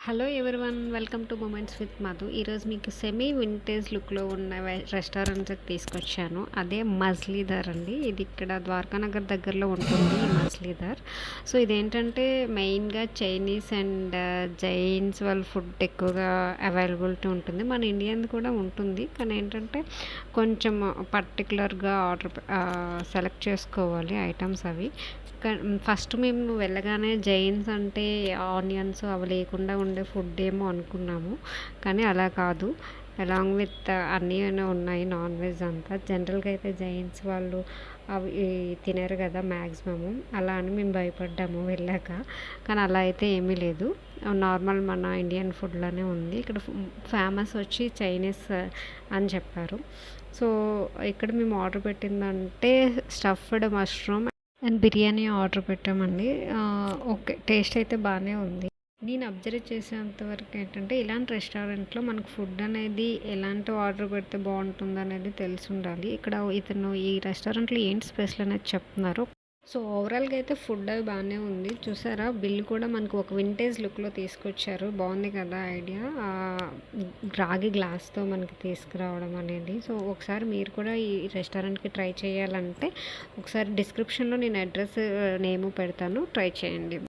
Hello everyone, welcome to moments with Madhu. ఈరోజు మీకు semi vintage లుక్లో ఉన్న రెస్టారెంట్కి తీసుకొచ్చాను. అదే మజ్లీదార్ అండి. ఇది ఇక్కడ ద్వారకానగర్ దగ్గరలో ఉంటుంది ఈ మజ్లీదార్. సో ఇదేంటంటే మెయిన్గా చైనీస్ అండ్ జైన్స్ వాళ్ళ ఫుడ్ ఎక్కువగా అవైలబిలిటీ ఉంటుంది. మన ఇండియన్ కూడా ఉంటుంది, కానీ ఏంటంటే కొంచెం పర్టికులర్గా సెలెక్ట్ చేసుకోవాలి ఐటమ్స్ అవి. ఫస్ట్ మేము వెళ్ళగానే జైన్స్ అంటే ఆనియన్స్ అవి లేకుండా ఉండే ఫుడ్ ఏమో అనుకున్నాము, కానీ అలా కాదు. అలాంగ్ విత్ అన్నీ ఉన్నాయి, నాన్ వెజ్ అంతా. జనరల్గా అయితే జైన్స్ వాళ్ళు అవి తినరు కదా మ్యాక్సిమము, అలా అని మేము భయపడ్డాము వెళ్ళాక. కానీ అలా అయితే ఏమీ లేదు, నార్మల్ మన ఇండియన్ ఫుడ్లోనే ఉంది. ఇక్కడ ఫేమస్ వచ్చి చైనీస్ అని చెప్పారు. సో ఇక్కడ మేము ఆర్డర్ పెట్టిందంటే stuffed mushroom and biryani order పెట్టామండి. ఓకే, టేస్ట్ అయితే బాగానే ఉంది. నేను అబ్జర్వ్ చేసేంత వరకు ఏంటంటే ఇలాంటి రెస్టారెంట్లో మనకు ఫుడ్ అనేది ఎలాంటి ఆర్డర్ పెడితే బాగుంటుంది అనేది తెలిసి ఉండాలి. ఇక్కడ ఇతను ఈ రెస్టారెంట్లో ఏంటి స్పెషల్ అనేది చెప్తున్నారు. సో ఓవరాల్గా అయితే ఫుడ్ అవి బాగానే ఉంది. చూసారా, బిల్ కూడా మనకు ఒక వింటేజ్ లుక్లో తీసుకొచ్చారు. బాగుంది కదా ఐడియా, రాగి గ్లాస్తో మనకి తీసుకురావడం అనేది. సో ఒకసారి మీరు కూడా ఈ రెస్టారెంట్కి ట్రై చేయాలంటే ఒకసారి డిస్క్రిప్షన్లో నేను అడ్రస్ నేము పెడతాను, ట్రై చేయండి.